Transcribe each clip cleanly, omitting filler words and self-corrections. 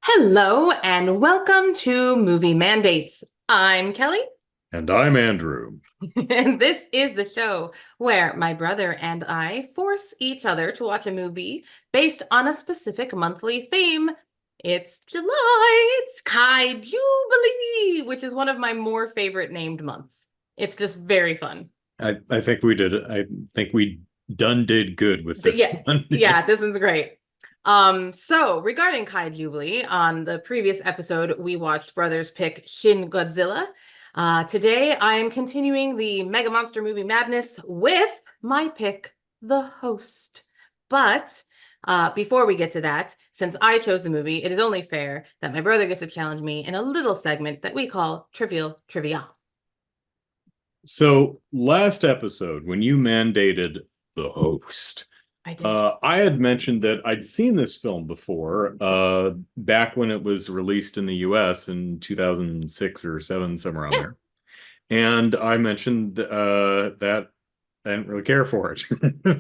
Hello and welcome to Movie Mandates. I'm Kelly, And I'm Andrew. and this is the show where my brother and I force each other to watch a movie based on a specific monthly theme. It's July, it's Kaijubilee, which is one of my more favorite named months. It's just very fun. I think we did it. I think we did good with this Yeah, one. yeah, this one's great. So regarding Kai Jubilee, on the previous episode, we watched Brothers pick Shin Godzilla. Today, I am continuing the Mega Monster movie madness with my pick, The Host. But before we get to that, since I chose the movie, it is only fair that my brother gets to challenge me in a little segment that we call Trivial Trivia. So last episode, when you mandated The Host, I did. I had mentioned that I'd seen this film before, back when it was released in the US in 2006 or 7, somewhere around Yeah, there. And I mentioned that I didn't really care for it.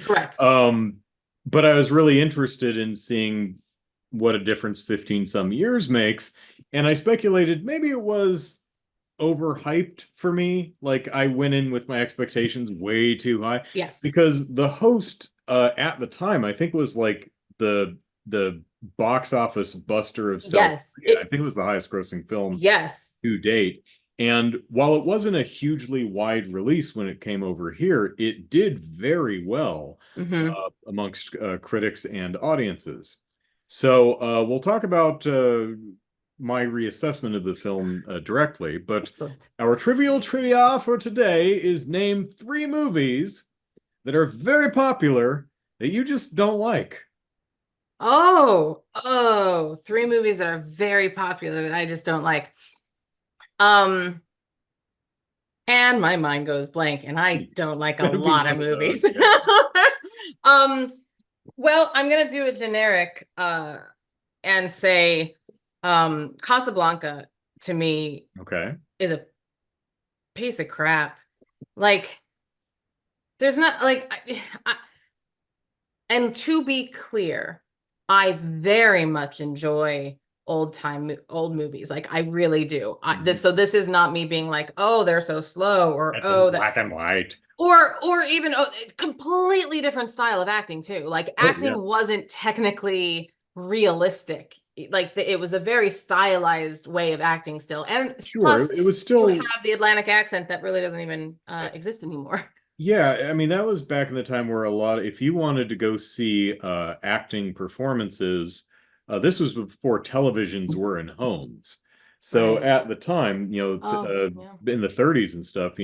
correct. um, but I was really interested in seeing what a difference 15 some years makes. And I speculated maybe it was overhyped for me. Like I went in with my expectations way too high Yes. because the host at the time I think was like the box office buster of South Yes. Korea. I think it was the highest grossing film Yes. to date. And while it wasn't a hugely wide release when it came over here, it did very well Mm-hmm. amongst critics and audiences. So we'll talk about my reassessment of the film directly, but Excellent. our trivial trivia for today is name 3 movies that are very popular that you just don't like. Three movies that are very popular that I just don't like. Um, and my mind goes blank, and I don't like a That'll be lot of one of movies. those. Yeah. Um, well, I'm gonna do a generic and say Casablanca to me Okay. is a piece of crap. Like, there's not like and to be clear, I very much enjoy old movies. Like I really do. Mhm. This is not me being like, "Oh, they're so slow," or That's in "Oh, that," black and white. or even completely different style of acting too. Like Oh yeah. acting wasn't technically realistic. It was a very stylized way of acting still. And Sure. plus It was you still. have the Atlantic accent that really doesn't even exist anymore. Yeah, I mean that was back in the time where a lot if you wanted to go see acting performances, this was before televisions were in homes. So Right. at the time, Oh, yeah. in the 30s and stuff,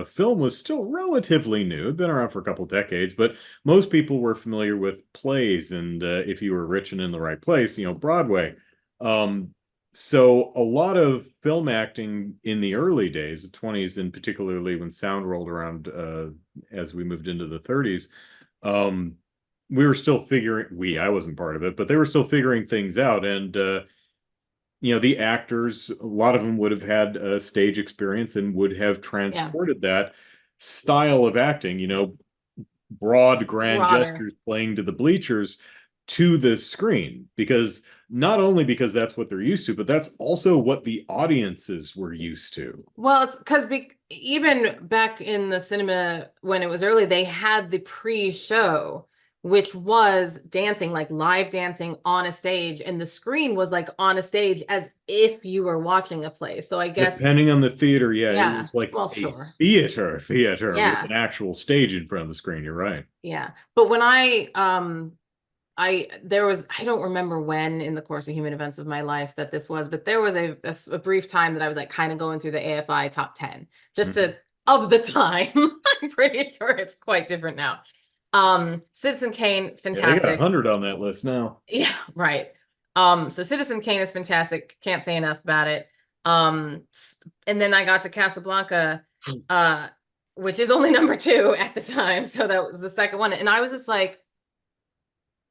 film was still relatively new. It'd been around for a couple decades, but most people were familiar with plays and if you were rich and in the right place, Broadway. Um, so a lot of film acting in the early days, the 20s, and particularly when sound rolled around as we moved into the 30s, um, we were still I wasn't part of it, but they were still figuring things out. And, the actors, a lot of them would have had stage experience and would have Yeah. transported that style of acting, broad, grand Broader. gestures playing to the bleachers to the screen because not only because that's what they're used to, but that's also what the audiences were used to. Well, it's because even back in the cinema when it was early, they had the pre-show, which was dancing, like live dancing on a stage, and the screen was like on a stage as if you were watching a play. So I guess, Depending on the theater, yeah, it yeah, was like well, a sure. theater with Yeah, an actual stage in front of the screen. You're right. yeah. But when I there was I don't remember when in the course of human events of my life that this was, but there was a brief time that I was like kind of going through the AFI top 10 just Mhm. to of the time. I'm pretty sure it's quite different now. Citizen Kane, Yeah, they got a fantastic. hundred on that list now. Yeah, right. So Citizen Kane is fantastic. Can't say enough about it. And then I got to Casablanca, uh, which is only number two at the time. So that was the second one. And I was just like,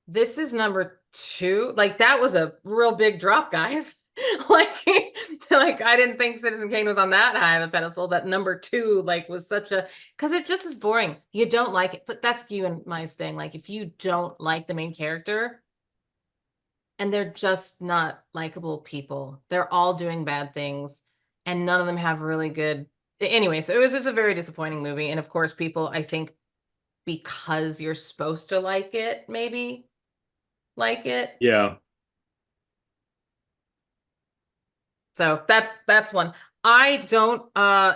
this is number two. Like that was a real big drop, guys. like, like I didn't think Citizen Kane was on that high of a pedestal. That number two, like, was such a because it just is boring. You don't like it, but that's you and my thing. Like, if you don't like the main character, and they're just not likable people. They're all doing bad things, and none of them have really good. Anyway, so it was just a very disappointing movie. And of course, people, I think, because you're supposed to like it, maybe like it. Yeah. So that's one. I don't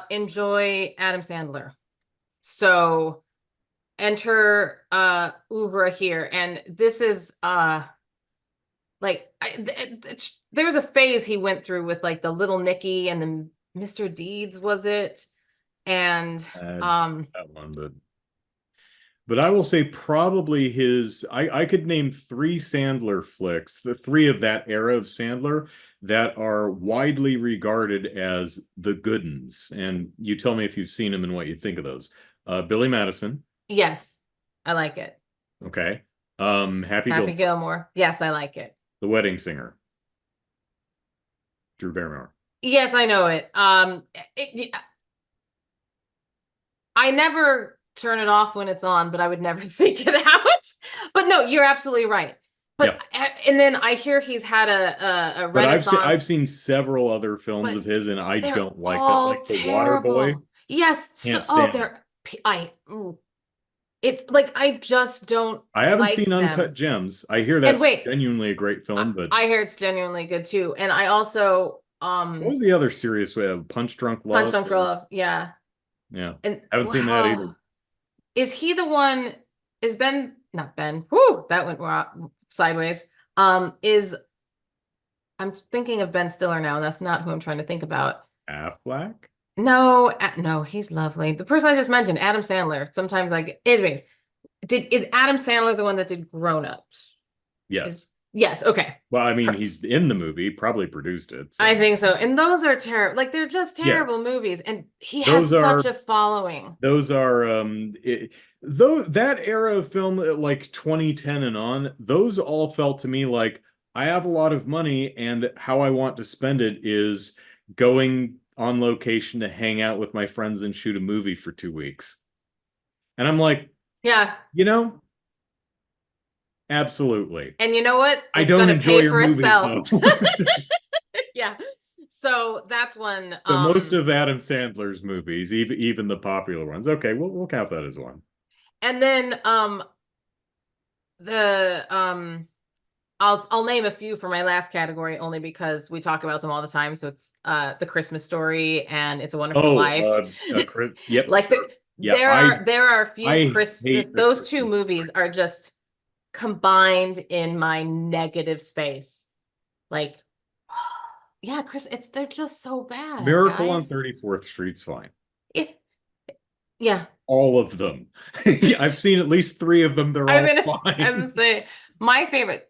enjoy Adam Sandler. So enter Ouvra here. And this is like there's a phase he went through with like the Little Nicky and then Mr. Deeds, was it? And That one, but I will say probably I could name three Sandler flicks, the three of that era of Sandler that are widely regarded as the good ones. And you tell me if you've seen them and what you think of those. Billy Madison, yes, I like it. okay. Happy Happy Gilmore, Gilmore. Yes, I like it. The Wedding Singer, Drew Barrymore. Yes, I know it. I never turn it off when it's on, but I would never seek it out. But no, you're absolutely right. But Yeah, and then I hear he's had a but I've renaissance, seen several other films but of his, and I they're don't like that. all Like The Water Boy, terrible. Yes, so, can't oh, stand it. they're I it's like I just don't I haven't like seen Uncut them. Gems. I hear And that's wait, genuinely a great film, but I hear it's genuinely good too. And I also what was the other serious way of Punch Drunk Punch Love? Drunk Or, Love, yeah. yeah, And haven't seen that either. wow. Is he the one? Is Ben not Ben? Whoo, that went sideways. Is I'm thinking of Ben Stiller now, and that's not who I'm trying to think about. Affleck? No, no, he's lovely. The person I just mentioned, Adam Sandler. Sometimes I get, anyways, is Adam Sandler the one that did Grown Ups? Is Yes. yes, okay. Well, I mean, he's in the movie, probably produced it. I So think so. And those are terrible. Like they're just terrible yes, movies. And he has those such are a following. those are though that era of film, like 2010 and on, those all felt to me like I have a lot of money, and how I want to spend it is going on location to hang out with my friends and shoot a movie for 2 weeks. And I'm like, Yeah. you know, absolutely. And you know what? I It's don't gonna enjoy pay your for movies itself. though. Yeah. So that's one. So most of Adam Sandler's movies, even the popular ones, okay, we'll count that as one. And then the I'll name a few for my last category only because we talk about them all the time. So it's The Christmas Story and It's a Wonderful Oh, Life. yep, Like sure. Yeah, there are a few I Christmas, hate the those two Christmas movies story. are just combined in my negative space. Like yeah, Chris, they're just so bad, Miracle on guys. 34th Street's fine. It, yeah. All of them. I've seen at least three of them. They're all I was gonna fine. say my favorite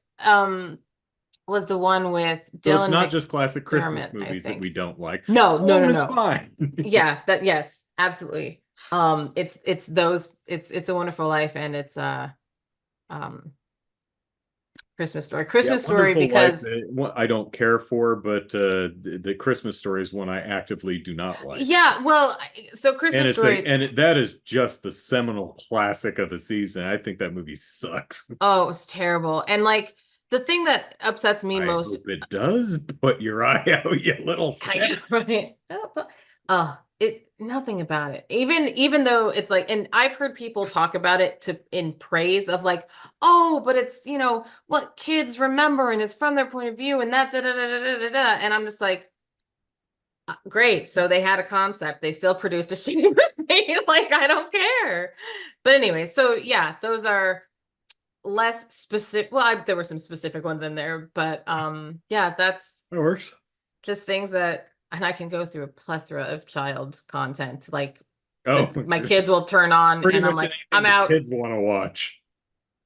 was the one with So it's Dylan not just classic Christmas McDermott, I movies that we think. don't like. No, All no, of no, them is no. fine. Yeah, that yes, absolutely. It's those it's a Wonderful Life and it's um Christmas Story. Yeah, Christmas Story Wonderful Life, because I don't care for, but the Christmas Story is one I actively do not like. yeah, well, so And Christmas Story, that is just the seminal classic of the season. I think that movie sucks. oh, it was terrible. And like the thing that upsets me I most hope it does. Put your eye out, you little shit. right. It nothing about it. Even though it's like, and I've heard people talk about it to in praise of like, oh, but it's what kids remember and it's from their point of view and that da da da da da da. Da. And I'm just like, great. So they had a concept. They still produced a shitty movie. Like I don't care. But anyway, so yeah, those are less specific. Well, there were some specific ones in there, but yeah, that's That works. just things that, and I can go through a plethora of child content like Oh, that my kids will turn on pretty and I'm much like, I'm anything the out. kids want to watch.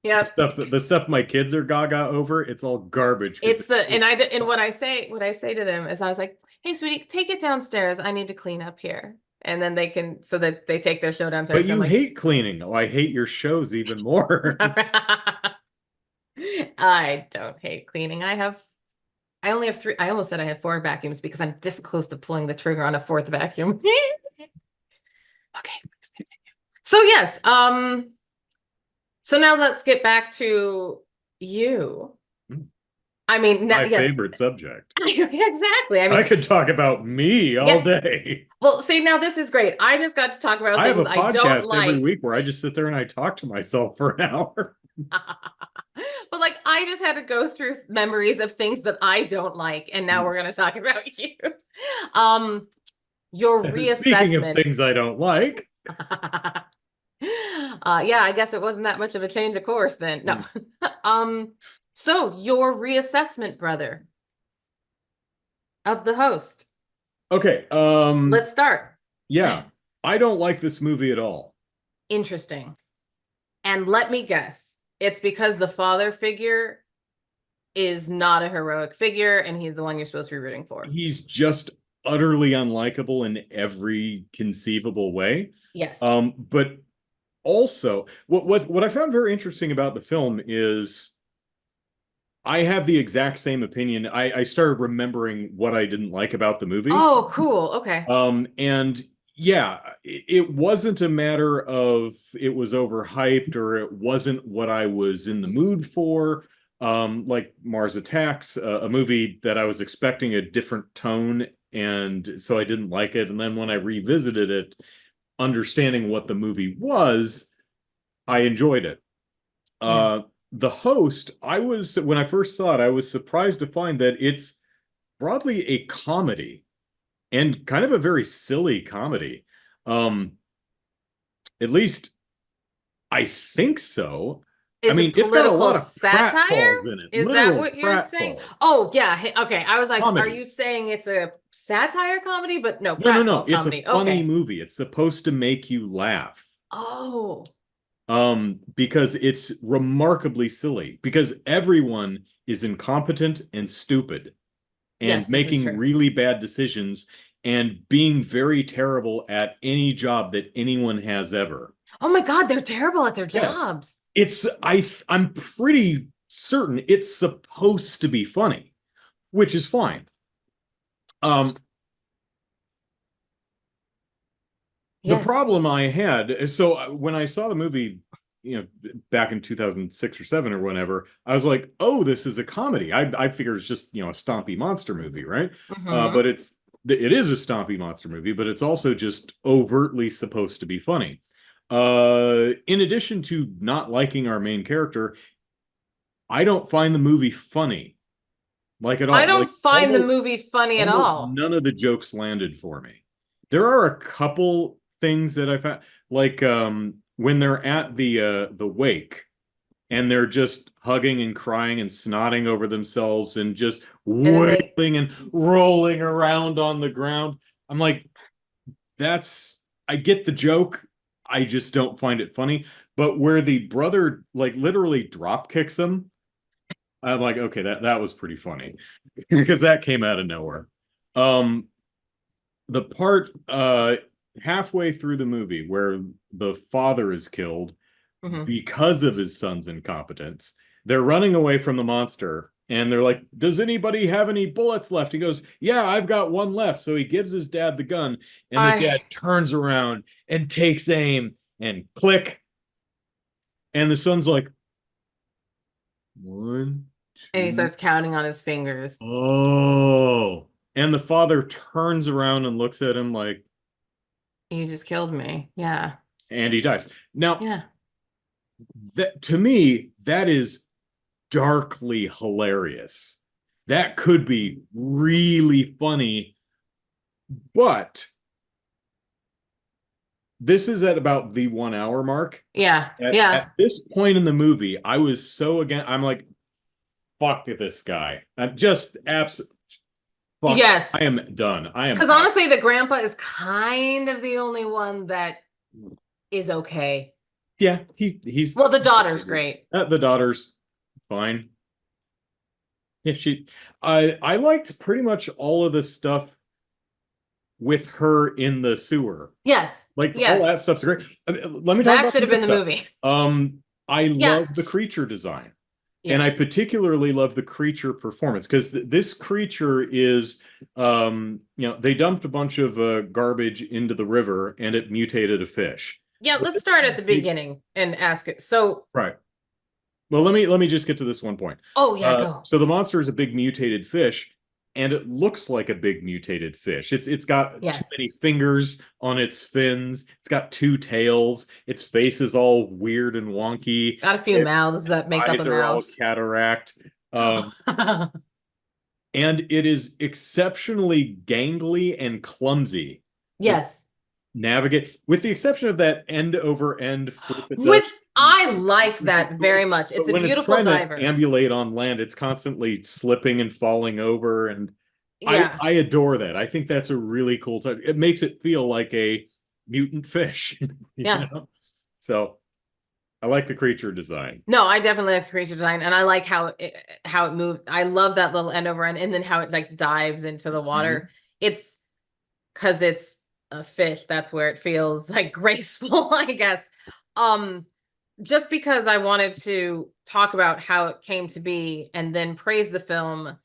Yep. The stuff my kids are gaga over, it's all garbage because It's the and what I say to them is I was like, hey sweetie, take it downstairs. I need to clean up here. And then they can so that they take their show downstairs. But So I'm you like, hate cleaning. Oh, I hate your shows even more. I don't hate cleaning. I only have three. I almost said I had four vacuums because I'm this close to pulling the trigger on a fourth vacuum. Okay, please continue. So yes, so now let's get back to you. I mean, My yes, favorite subject. exactly. I I mean, could talk about me all yeah. day. Well, see, now this is great. I just got to talk about I have things a I don't podcast every like. week where I just sit there and I talk to myself for an hour. But like I just had to go through memories of things that I don't like, and now we're going to talk about you. Um, your Speaking of reassessment. things I don't like, Yeah, I guess it wasn't that much of a change of course then. No. Um, so your reassessment, brother, of the host. okay, Let's start. yeah, I don't like this movie at all. Interesting. And let me guess, it's because the father figure is not a heroic figure and he's the one you're supposed to be rooting for. He's just utterly unlikable in every conceivable way. Yes. But also, what I found very interesting about the film is I have the exact same opinion. I started remembering what I didn't like about the movie. Oh, cool. Okay. And yeah, it wasn't a matter of it was overhyped or it wasn't what I was in the mood for. Like Mars Attacks, a movie that I was expecting a different tone, and so I didn't like it. And then when I revisited it, understanding what the movie was, I enjoyed it. Yeah. The host, I was when I first saw it, I was surprised to find that it's broadly a comedy and kind of a very silly comedy. Um, at least I think so. I Is mean, it it's got a political lot of satire? pratfalls in it, Is that literal what you're saying? pratfalls. Oh, yeah. Okay. I was like, are Comedy. you saying it's a satire comedy? But no, No, no, no. pratfalls It's a comedy. funny Okay. movie. It's supposed to make you laugh. Oh, Because it's remarkably silly, because everyone is incompetent and stupid and yes, this is making true. really bad decisions and being very terrible at any job that anyone has ever. Oh my God, they're terrible at their Yes. jobs. I'm pretty certain it's supposed to be funny, which is fine. Um the Yes. problem I had, so when I saw the movie, back in 2006 or 7 or whenever, I was like, "Oh, this is a comedy." I figure it's just, a stompy monster movie, right? Mm-hmm. But it is a stompy monster movie, but it's also just overtly supposed to be funny. In addition to not liking our main character, I don't find the movie funny, like at I all. don't Like find the movie funny at almost all. none of the jokes landed for me. There are a couple things that I found, like when they're at the wake and they're just hugging and crying and snotting over themselves and just And then they, wailing and rolling around on the ground. I'm like, I get the joke. I just don't find it funny. But where the brother like literally drop kicks him, I'm like, okay, that was pretty funny because that came out of nowhere. Um, the part halfway through the movie where the father is killed Mhm. because of his son's incompetence, they're running away from the monster and they're like, does anybody have any bullets left? He goes, yeah, I've got one left. So he gives his dad the gun and the dad I, turns around and takes aim and click, and the son's like, one, and he two, starts counting on his fingers. oh. And the father turns around and looks at him like, You just killed me. Yeah. and he dies. Now, Yeah. that to me, that is darkly hilarious. That could be really funny, but this is at about the 1 hour mark. Yeah. At Yeah. this point in the movie, I was so again, I'm like, fuck this guy. I'm just absolutely fuck. Yes. I am done. I am Because out. honestly, the grandpa is kind of the only one that is okay. Yeah, he's Well, the daughter's great. the daughter's fine. Yeah, I liked pretty much all of the stuff with her in the sewer. Yes. Like all that Yes. stuff's great. Let me talk That about should some have good been the stuff. movie. I Yeah. love the creature design. And I Yes. particularly love the creature performance because this creature is, they dumped a bunch of garbage into the river and it mutated a fish. Yeah. So Let's this start is at the big, beginning and ask it. So right. Well, let me just get to this one point. Oh yeah, go. So the monster is a big mutated fish, and it looks like a big mutated fish. It's got too Yes. many fingers on its fins. It's got two tails. Its face is all weird and wonky. Got a few Its mouths that make up a eyes are all mouth. cataract. And it is exceptionally gangly and clumsy to Yes. navigate, with the exception of that end over end flip it does, Which I like which is that cool. very much. It's But a when it's beautiful trying to diver. ambulate on land, it's constantly slipping and falling over. And Yeah. I adore that. I think that's a really cool touch. It makes it feel like a mutant fish, you Yeah. know? So I like the creature design. No, I definitely like the creature design, and I like how it moved. I love that little end over end, and then how it like dives into the Mhm. water. It's because it's a fish. That's where it feels like graceful, I guess. Um, just because I wanted to talk about how it came to be, and then praise the film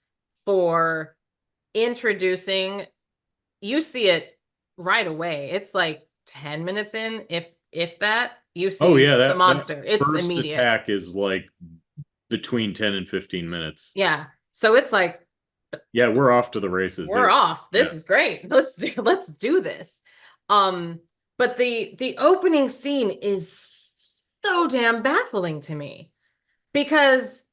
for introducing. You see it right away. It's like 10 minutes in, if that, you Oh see yeah, the that monster. It's first immediate. attack is like between 10 and 15 minutes. Yeah. So it's like Yeah, we're off to the races. we're off. This Yeah. is great. Let's do this. Um, but the opening scene is so damn baffling to me because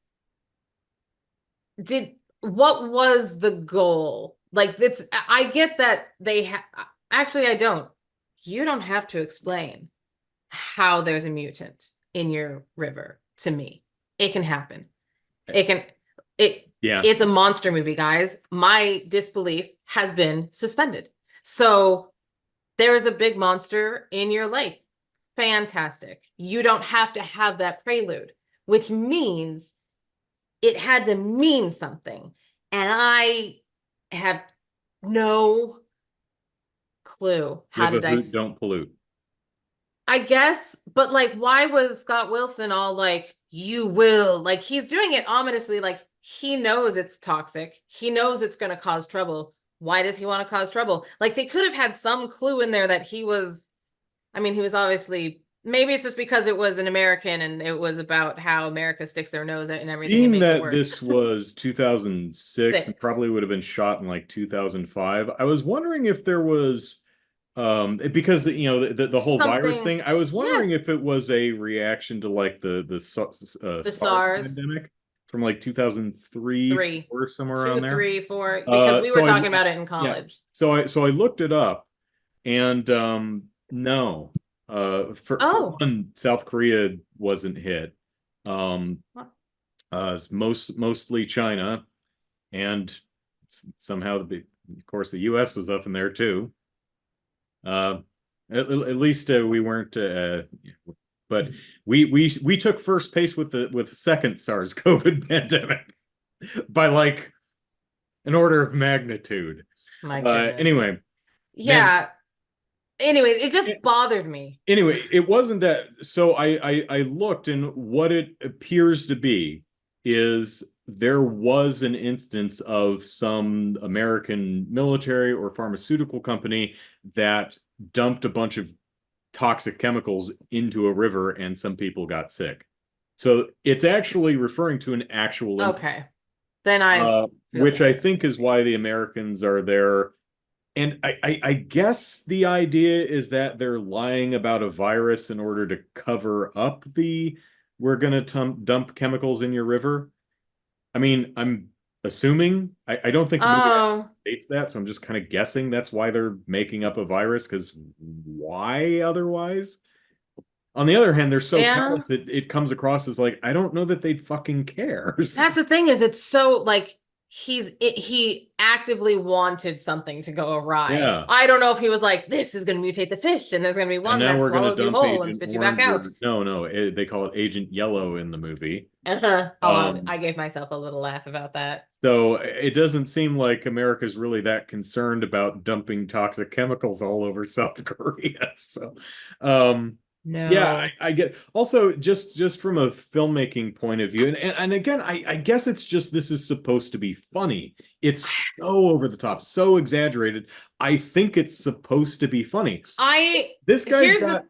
did what was the goal? Like it's I get that actually I don't. You don't have to explain how there's a mutant in your river to me. It can happen. It can it Yeah. it's a monster movie, guys. My disbelief has been suspended. So there is a big monster in your lake. Fantastic. You don't have to have that prelude, which means it had to mean something. And I have no clue. How With a did I hoot, don't pollute. I guess, but like, why was Scott Wilson all like, you will? Like, he's doing it ominously, like, he knows it's toxic. He knows it's going to cause trouble. Why does he want to cause trouble? Like, they could have had some clue in there that he was, I mean, he was obviously, maybe it's just because it was an American and it was about how America sticks their nose out and everything and Being makes it that worse. this was 2006 and Six. probably would have been shot in like 2005, I was wondering if there was because the whole virus Something, thing, I was wondering yes, if it was a reaction to like the the SARS SARS, pandemic from like 2003, three, 4, somewhere around two, there. three, four, because we were So I talking about it in yeah, college. so I looked it up, and no, for Oh, one, South Korea wasn't hit. Um, it's mostly China, and somehow of course the U.S. was up in there too. Uh, at least we weren't. But we took first pace with the second SARS COVID pandemic by like an order of magnitude. my goodness. Anyway, man. Yeah. Anyways, it just bothered me. Anyway, it wasn't that. So I looked, and what it appears to be is there was an instance of some American military or pharmaceutical company that dumped a bunch of toxic chemicals into a river, and some people got sick. So it's actually referring to an actual incident, Okay. Then I feel which I better. think is why the Americans are there. And I guess the idea is that they're lying about a virus in order to cover up the we're going to dump chemicals in your river. I mean, I'm assuming, I don't think the movie actually Oh, states that, so I'm just kind of guessing that's why they're making up a virus, because why otherwise? On the other hand, they're so yeah. callous, it comes across as like, I don't know that they'd fucking care. That's the thing is it's so like he actively wanted something to go awry. Yeah. I don't know if he was like, this is going to mutate the fish and there's going to be And one now that we're going to swallows you dump whole and Agent spits you back Orange, out. or no, they call it Agent Yellow in the movie. Uh-huh. Oh, Um, I gave myself a little laugh about that. so it doesn't seem like America's really that concerned about dumping toxic chemicals all over South Korea. So, um, yeah, No. I get. Also, just from a filmmaking point of view, and again, I guess it's just this is supposed to be funny. It's so over the top, so exaggerated. I think it's supposed to be funny. I This guy's here's the got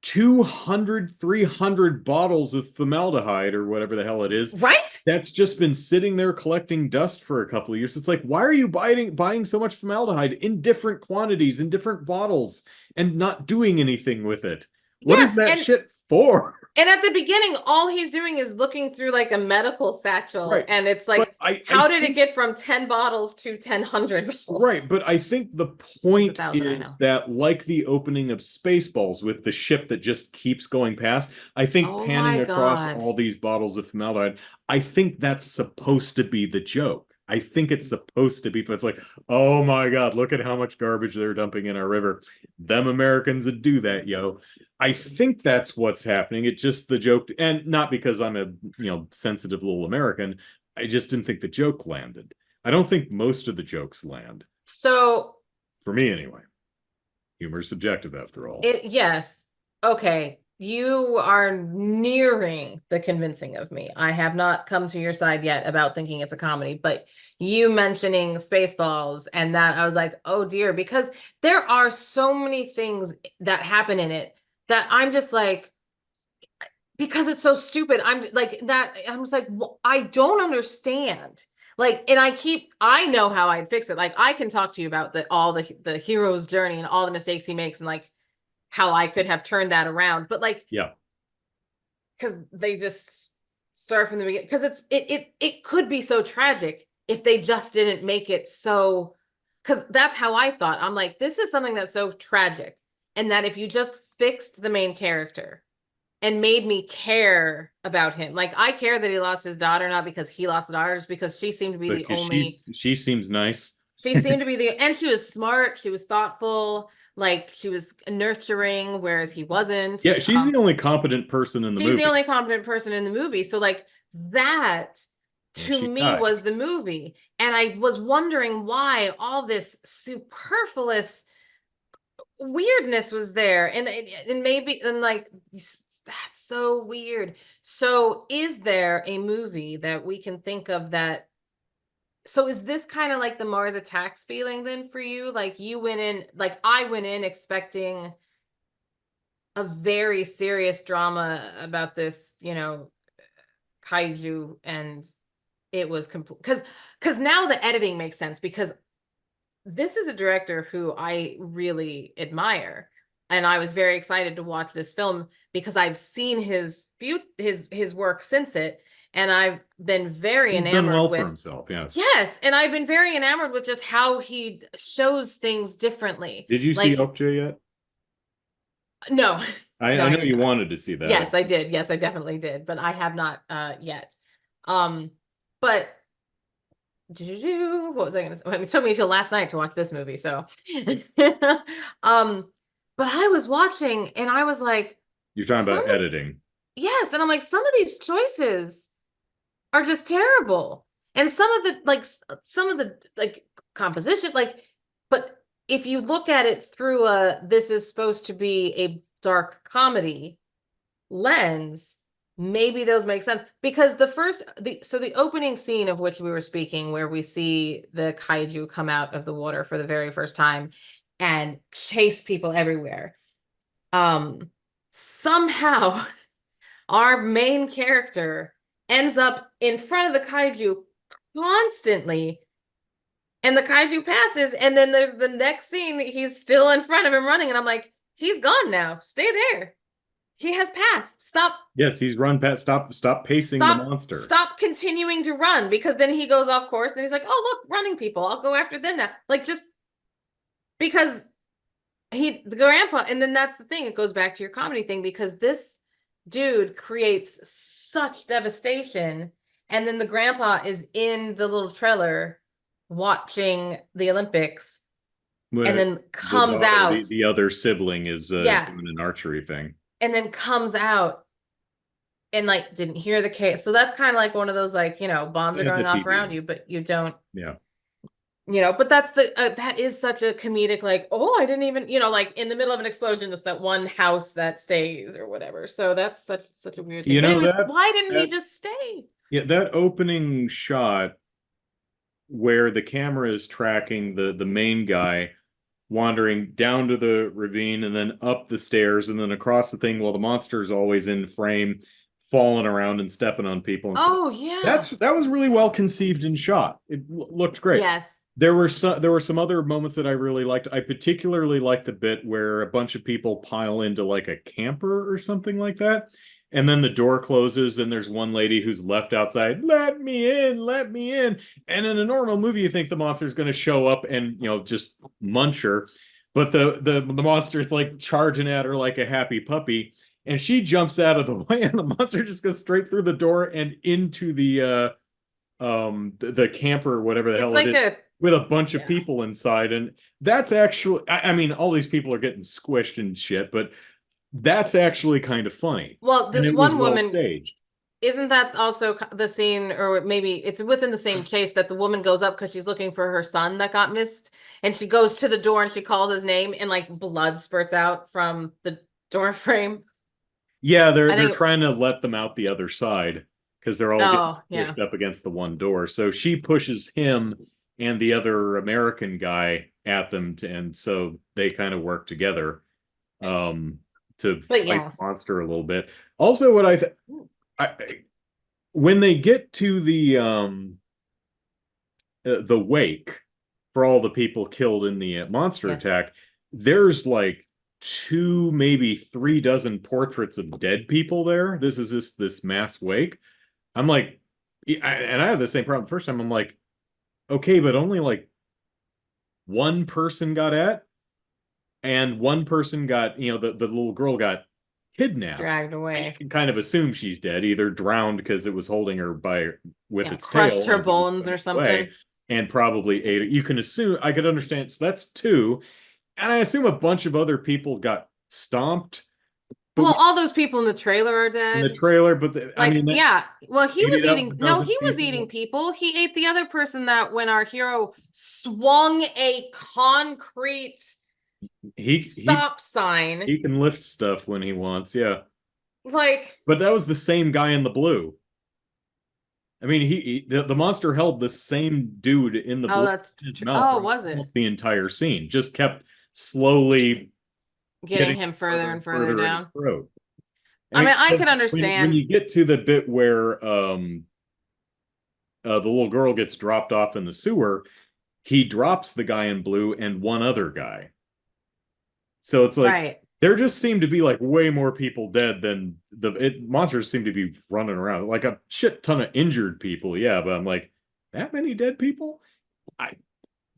200, 300 bottles of formaldehyde or whatever the hell it is Right? that's just been sitting there collecting dust for a couple of years. It's like, why are you buying so much formaldehyde in different quantities, in different bottles, and not doing anything with it? What is Yes, that shit for? and at the beginning, all he's doing is looking through like a medical satchel, Right. and it's But like, I how did it think get from 10 bottles to 1000 bottles? right, but I think the It's a point thousand, I is know. that, like the opening of Spaceballs with the ship that just keeps going past, I think Oh my panning across God. all these bottles of formaldehyde, I think that's supposed to be the joke. I think it's supposed to be, it's like, oh my God, look at how much garbage they're dumping in our river. Them Americans that do that, yo. I think that's what's happening. It just the joke, and not because I'm a sensitive little American. I just didn't think the joke landed. I don't think most of the jokes land. So For me, anyway. Humor is subjective, after all. yes. Okay. You are nearing the convincing of me. I have not come to your side yet about thinking it's a comedy, but you mentioning Spaceballs and that I was like, oh dear, because there are so many things that happen in it that I'm just like, because it's so stupid. I'm like that. I'm just like, I don't understand. Like, and I know how I'd fix it. Like, I can talk to you about all the hero's journey and all the mistakes he makes and like how I could have turned that around. But like, Yeah. because they just start from the beginning. Because it could be so tragic if they just didn't make it so. Because that's how I thought. I'm like, this is something that's so tragic, and that if you just fixed the main character and made me care about him. Like I care that he lost his daughter, not because he lost the daughter, just because she seemed to be the Because only. she seems nice. She seemed to be and she was smart. She was thoughtful. Like she was nurturing, whereas he wasn't. Yeah, she's the only competent person in the She's the movie. only competent person in the movie. So like that And to she me was dies. the movie, and I was wondering why all this superfluous weirdness was there and maybe and like that's so weird. So is there a movie that we can think of that, so is this kind of like the Mars Attacks feeling then for you? Like you went in, like I went in expecting a very serious drama about this, kaiju, and it was complete because now the editing makes sense because this is a director who I really admire. And I was very excited to watch this film because I've seen his work since it. And I've been very He's done enamored well for with, himself, yes. yes. And I've been very enamored with just how he shows things differently. Did you see Like, Okja yet? no, no, I I know did you not. wanted to see that. Yes, I did. Yes, I definitely did. But I have not yet. Um, but what was I gonna say? It took me till last night to watch this movie, so um, but I was watching and I was like, You're talking some about editing. yes, and I'm like, some of these choices are just terrible. And some of the like composition, like, but if you look at it through this is supposed to be a dark comedy lens, maybe those make sense because the opening scene of which we were speaking, where we see the kaiju come out of the water for the very first time and chase people everywhere. Somehow our main character ends up in front of the kaiju constantly, and the kaiju passes, and then there's the next scene, he's still in front of him running, and I'm like, he's gone now. Stay there. He has passed. Yes, he's run past. Stop pacing the monster. Stop continuing to run, because then he goes off course and he's like, oh, look, running people. I'll go after them now. Like, just because the grandpa, and then that's the thing. It goes back to your comedy thing because this dude creates such devastation. And then the grandpa is in the little trailer watching the Olympics and then The comes daughter, out. the other sibling, is Yeah. doing an archery thing. And then comes out and like didn't hear the case. So that's kind of like one of those, like, bombs are The going off TV. around you, but you don't, Yeah. but that's that is such a comedic, like, oh, I didn't even, like in the middle of an explosion, it's that one house that stays or whatever. So that's such a weird thing. You But know anyways, that why didn't he that just stay? yeah, that opening shot where the camera is tracking the main guy wandering down to the ravine and then up the stairs and then across the thing while the monster's always in frame, falling around and stepping on people and stuff. Oh yeah. That was really well conceived and shot. It looked great. Yes. There were some other moments that I really liked. I particularly liked the bit where a bunch of people pile into like a camper or something like that. And then the door closes and there's one lady who's left outside, let me in, let me in. And in a normal movie, you think the monster's going to show up and, just munch her. But the monster is like charging at her like a happy puppy. And she jumps out of the way and the monster just goes straight through the door and into the camper or whatever the It's hell it like is a with a bunch of yeah. people inside. And that's actually, I mean, all these people are getting squished and shit, but that's actually kind of funny. Well, And this it was one well woman, staged. isn't that also the scene, or maybe it's within the same chase that the woman goes up because she's looking for her son that got missed, and she goes to the door and she calls his name, and like blood spurts out from the door frame. Yeah, I they're think. trying to let them out the other side because they're all getting Oh yeah. pushed up against the one door. So she pushes him and the other American guy at them, and so they kind of work together to But fight yeah. the monster a little bit. Also, I when they get to the wake for all the people killed in the monster Yes. attack, there's like two, maybe 3 dozen portraits of dead people there. This is this mass wake. I'm like, and I had the same problem the first time. I'm like, okay, but only like one person got at, and one person got, the little girl got kidnapped. Dragged And you away. can kind of assume she's dead, either drowned because it was holding her by with Yeah. its Crushed tail her as it was bones or swimming away, something. and probably ate it. You can assume, I could understand. So that's two. And I assume a bunch of other people got stomped, but Well, all those people in the trailer are in the dead. trailer, but I Like, mean, yeah. Well, he maybe was that was eating. a No, dozen he was eating people. people. He ate the other person that when our hero swung a concrete He he stop sign. he can lift stuff when he wants, yeah. Like, But that was the same guy in the blue. I mean, the monster held the same dude in the oh, blue that's in his true. mouth Oh, for was it almost the entire scene. Just kept slowly getting getting him further further and and further further in his down? throat. I I mean, mean, I could 'cause when understand. you get to the bit where the little girl gets dropped off in the sewer, he drops the guy in blue and one other guy. So it's like Right. there just seem to be like way more people dead than monsters seem to be running around. Like a shit ton of injured people, yeah, but I'm like, that many dead people? I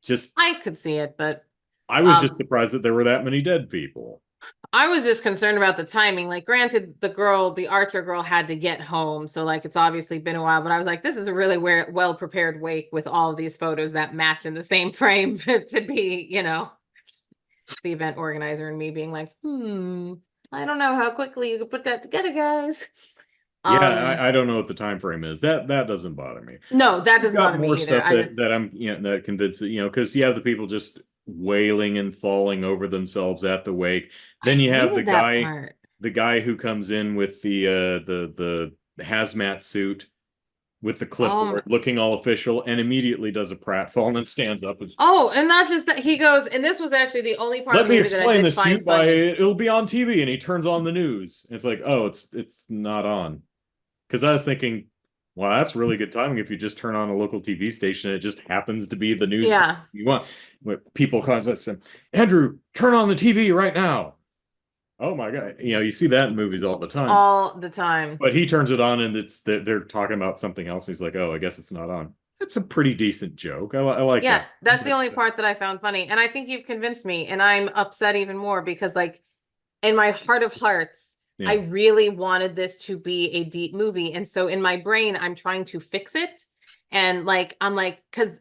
just I could see it, but I was just um, surprised that there were that many dead people. I was just concerned about the timing. Like, granted, the girl, the Archer girl, had to get home, so like it's obviously been a while. But I was like, this is a really well prepared wake with all of these photos that match in the same frame to be, it's the event organizer and me being like, I don't know how quickly you could put that together, guys. Yeah, Um, I don't know what the time frame is. That doesn't bother me. no, that We've doesn't got bother more me either. stuff I just that I'm that convinced because you have the people just wailing and falling over themselves at the wake. I Then you have hated that part. the guy who comes in with the hazmat suit with the Um, clipboard, looking all official, and immediately does a pratfall and then stands up and oh, and not just that he goes, and this was actually the only part of let the me movie that I explain did this to you find by funny. it'll be on TV, and he turns on the news. It's like, oh, it's not on. Because I was thinking, wow, that's really good timing if you just turn on a local TV station and it just happens to be the news Yeah. you want. What people constantly say, Andrew, turn on the TV right now. Oh my God. You see that in movies all the time. All the time. But he turns it on and they're talking about something else. And he's like, oh, I guess it's not on. That's a pretty decent joke. I like Yeah, that. that's the only part that I found funny. And I think you've convinced me, and I'm upset even more because, like, in my heart of hearts, I Yeah. really wanted this to be a deep movie. And so in my brain, I'm trying to fix it. And like, I'm like, because,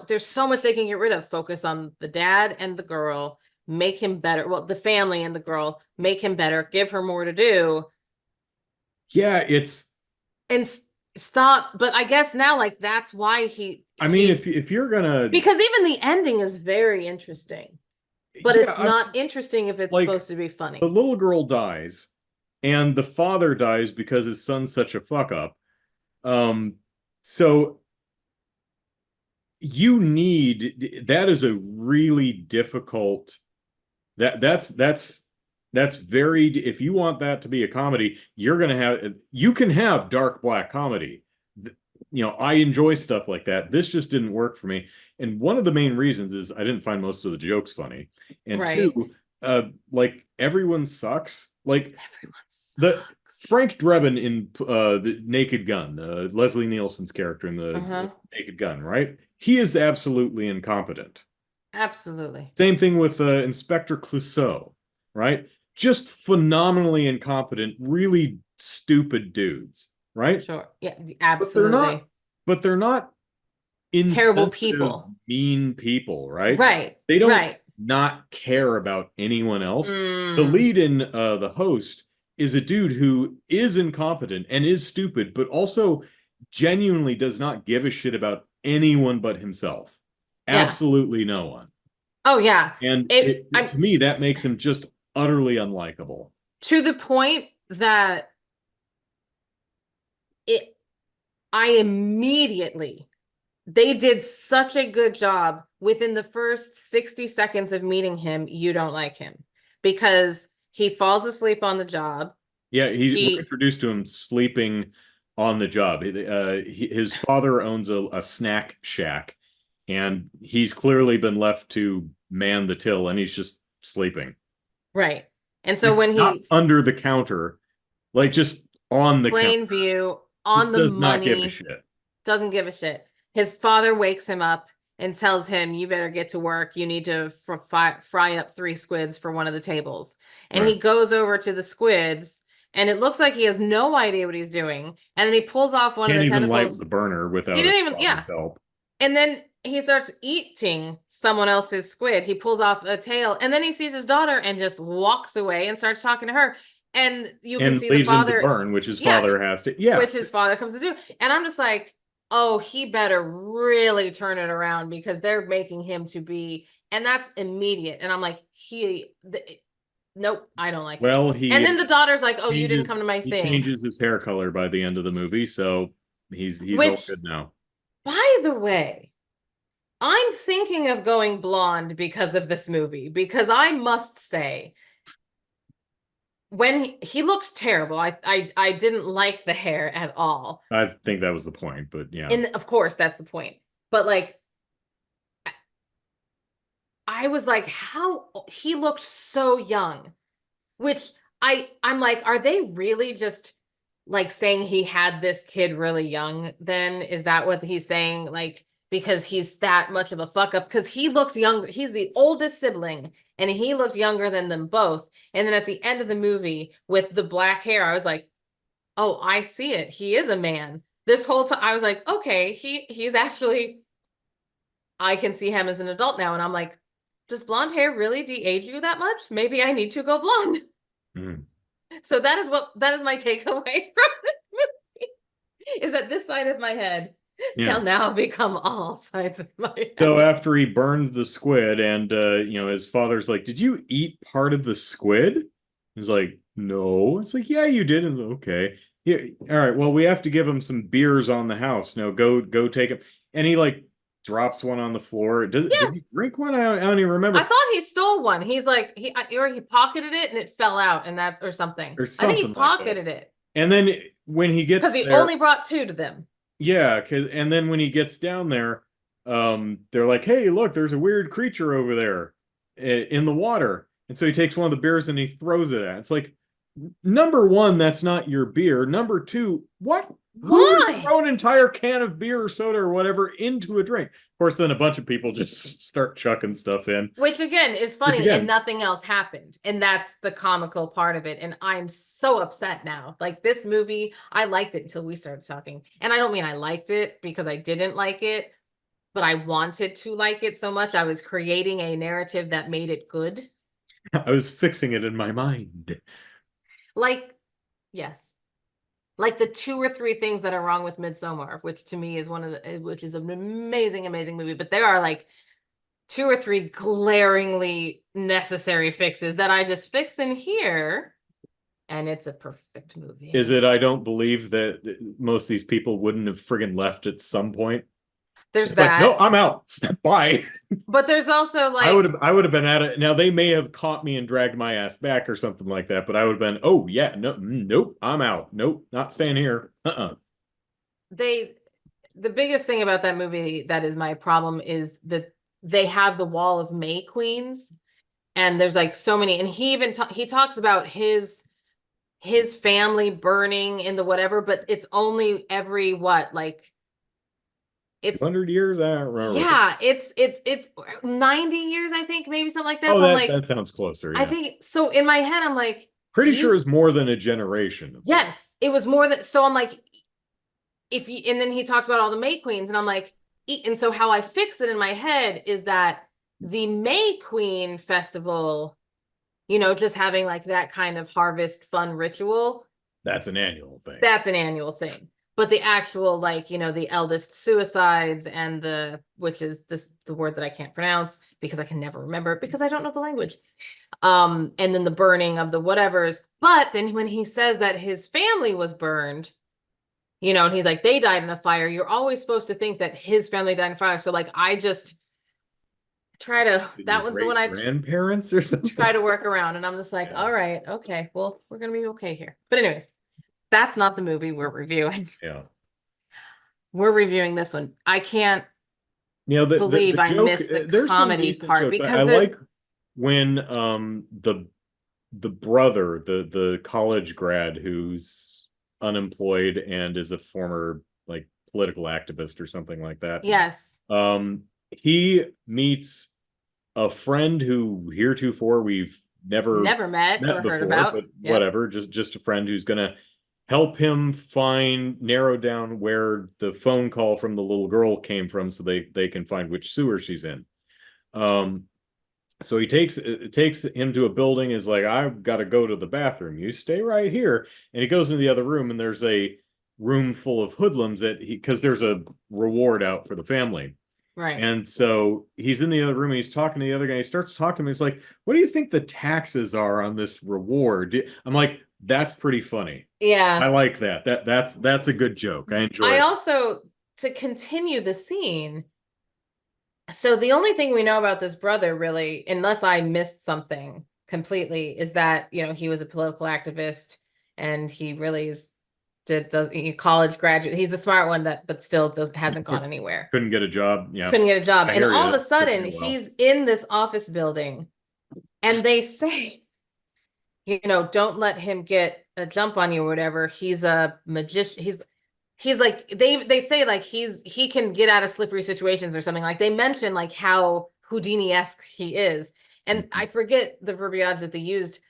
there's so much they can get rid of. Focus on the dad and the girl, make him better. Well, the family and the girl, make him better, give her more to do, Yeah, it's and stop. But I guess now, like, that's why I mean, he's if you're gonna because even the ending is very interesting, but yeah, it's not interesting if it's like supposed to be the funny. little girl dies and the father dies because his son's such a fuck up. Um, so you need that is a really difficult that's very if you want that to be a comedy, you're gonna have you can have dark black comedy. I enjoy stuff like that. This just didn't work for me. And one of the main reasons is I didn't find most of the jokes funny. And two, Right. like everyone sucks. Like Everyone the sucks. Frank Drebin in the Naked Gun, Leslie Nielsen's character in the Uh-huh. Naked Gun, right? He is absolutely incompetent. Absolutely. Same thing with Inspector Clouseau, right? Just phenomenally incompetent, really stupid dudes, right? Sure. Yeah, But they're not, absolutely. but they're not Terrible insensitive, people. mean people, right? Right. They don't Right. not care about anyone else. The Mm. lead in the host is a dude who is incompetent and is stupid, but also genuinely does not give a shit about anyone but himself. Yeah. Absolutely no one. Oh yeah. And I'm to me, that makes him just utterly unlikable. to the point that it I immediately they did such a good job within the first 60 seconds of meeting him, you don't like him because he falls asleep on the job. Yeah, we're He introduced to him sleeping on the job. His father owns a snack shack, and he's clearly been left to man the till, and he's just sleeping. right. And so Like, when not he under the counter, like just on the counter. plain view on Just the does not give a money, shit. doesn't give a shit. His father wakes him up and tells him, "You better get to work. You need to fry up 3 squids for one of the tables." And Right. he goes over to the squids, and it looks like he has no idea what he's doing. And then he pulls off one of Can't the even light tentacles. the burner He without his didn't even, yeah. father's help. And then he starts eating someone else's squid. He pulls off a tail, and then he sees his daughter and just walks away and starts talking to her. And you can And see the leaves him to father, burn, which his yeah, father has to. Yeah. which his father comes to do. And I'm just like, oh, he better really turn it around because they're making him to be, and that's immediate. And I'm like, nope, I don't like it. Well, And then the daughter's like, oh, you didn't changes come to my he thing. changes his hair color by the end of the movie, so he's all Which, good now. by the way, I'm thinking of going blonde because of this movie, because I must say, when he looked terrible, I didn't like the hair at all. I think that was the point, but yeah. And of course, that's the point. But like, I was like, how he looked so young, which I'm like, are they really just like saying he had this kid really young then? Is that what he's saying? Like, because he's that much of a fuck up? Because he looks younger. He's the oldest sibling, and he looked younger than them both. And then at the end of the movie with the black hair, I was like, oh, I see it. He is a man. This whole time I was like, okay, he's actually I can see him as an adult now. And I'm like, does blonde hair really de-age you that much? Maybe I need to go blonde. Mhm. So that is my takeaway from this movie is that this side of my head Yeah. shall now become all sides of my So head. after he burns the squid, and his father's like, "Did you eat part of the squid?" He's like, "No." It's like, "Yeah, you did." And okay, yeah, all right. Well, we have to give him some beers on the house. No, go take him. And he like drops one on the floor. Does Yeah, he drink one? I don't even I remember, thought he stole one. He's like or he pocketed it and it fell out and that's or something. or I think he something like that. pocketed it And then when he because gets he there, only brought 2 to them. yeah, and then when he gets down there, they're like, "Hey, look, there's a weird creature over there in the water." And so he takes one of the beers and he throws it at. It's like, number one, that's not your beer. Number two, what? Who would Why? throw an entire can of beer or soda or whatever into a drink? Of course, then a bunch of people just start chucking stuff in, Which again is which funny and again, nothing else happened. And that's the comical part of it. And I'm so upset now. Like this movie, I liked it until we started talking. And I don't mean I liked it because I didn't like it, but I wanted to like it so much. I was creating a narrative that made it good. I was fixing it in my mind. Like, yes. Like the 2 or 3 things that are wrong with Midsommar, which to me is which is an amazing, amazing movie. But there are like 2 or 3 glaringly necessary fixes that I just fix in here, and it's a perfect movie. Is it? I don't believe that most of these people wouldn't have friggin' left at some point. There's It's like, no, that. I'm out. Bye. But there's also like, I would have been at it. Now they may have caught me and dragged my ass back or something like that, but I would have been, oh yeah, no, nope, I'm out. Nope, not staying here. they the biggest thing about that movie that is my problem is that they have the wall of May Queens, and there's like so many, and he talks about his family burning in the whatever, but it's only every what, like it's 200 years? I don't remember what yeah, it's 90 years, I think, maybe something like that. Oh, So I'm that like, sounds closer, I yeah. think so in my head, I'm like, Pretty sure he it's more than a generation of that. yes, it was more than so I'm like, if you and then he talks about all the May Queens, and I'm like, and so how I fix it in my head is that the May Queen festival, just having like that kind of harvest fun ritual, That's an annual thing. that's an annual thing. But the actual, like, the eldest suicides and which is the word that I can't pronounce because I can never remember it because I don't know the language. And then the burning of the whatevers. But then when he says that his family was burned, and he's like, they died in a fire, you're always supposed to think that his family died in a fire. So like I just try to, Your that one's the one great I grandparents or something. try to work around. And I'm just like, Yeah. all right, okay, well, we're gonna be okay here. But anyways, that's not the movie we're reviewing. Yeah. We're reviewing this one. I can't The believe I joke, missed the there's some comedy decent part jokes. because I the like when the brother, the college grad who's unemployed and is a former like political activist or something like that. yes, He meets a friend who heretofore we've never never met met or heard before, about. but Yep. whatever, just a friend who's gonna help him narrow down where the phone call from the little girl came from so they can find which sewer she's in. Um, so he takes him to a building, is like, I've got to go to the bathroom. You stay right here. And he goes into the other room, and there's a room full of hoodlums because there's a reward out for the family. Right. And so he's in the other room and he's talking to the other guy. He starts talking to him. He's like, what do you think the taxes are on this reward? I'm like, that's pretty funny. I Yeah. like that. That's a good joke. I I enjoyed it. also, to continue the scene, so the only thing we know about this brother, really, unless I missed something completely, is that, he was a political activist and he really does he college graduate. He's the smart one but still hasn't gone anywhere. Couldn't get a job. Yeah. Couldn't get a job. I And hear you. all of That a took sudden me a while. he's in this office building and they say, don't let him get a jump on you or whatever. He's a magician. He's like, they say like he can get out of slippery situations or something. Like they mention like how Houdini-esque he is. And I forget the verbiage that they used,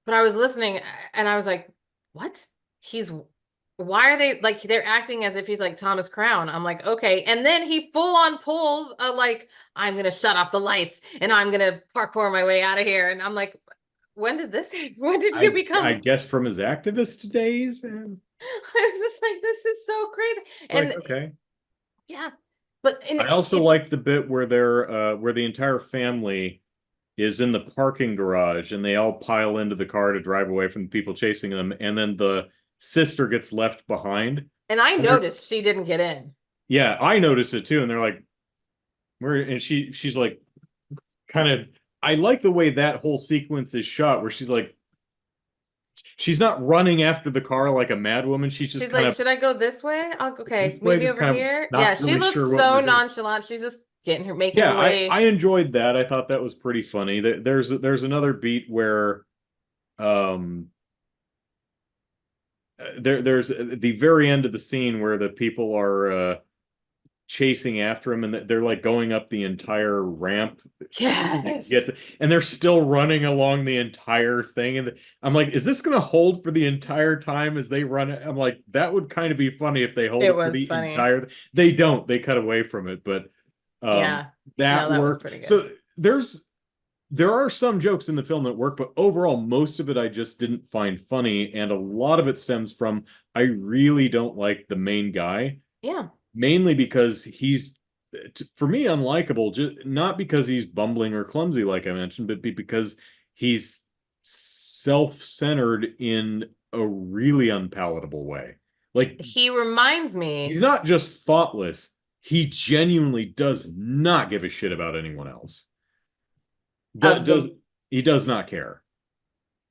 but I was listening and I was like, what? Why are they like, they're acting as if he's like Thomas Crown. I'm like, okay. And then he full on pulls a like, I'm gonna shut off the lights and I'm gonna parkour my way out of here. And I'm like, when did you I become guess from his activist days. I was just like, this is so crazy. Like, And okay. yeah, but and I also it like the bit where where the entire family is in the parking garage and they all pile into the car to drive away from the people chasing them, and then the sister gets left behind. and I And they're noticed she didn't get in. yeah, I noticed it too, and they're like, where? And she's like, kind of. I like the way that whole sequence is shot, where she's like, she's not running after the car like a madwoman. She's just She's kind like, of should I go this way? Okay, this way, maybe just over kind of here. Yeah, not she really looks sure what so we're doing. nonchalant. She's just making Yeah, her way. I enjoyed that. I thought that was pretty funny. There's another beat where um there's the very end of the scene where the people are chasing after him, and they're like going up the entire ramp Yes. and they're still running along the entire thing, and I'm like, is this gonna hold for the entire time as they run it? I'm like, that would kind of be funny if they hold It it for was the funny. entire. They don't, they cut away from it, but Yeah. No, that that was worked. pretty good. So there are some jokes in the film that work, but overall, most of it I just didn't find funny. And a lot of it stems from I really don't like the main guy, Yeah. mainly because he's, for me, unlikable, just not because he's bumbling or clumsy, like I mentioned, but because he's self-centered in a really unpalatable way. Like, He reminds he's me. not just thoughtless, he genuinely does not give a shit about anyone else. Of Does the, he does not care.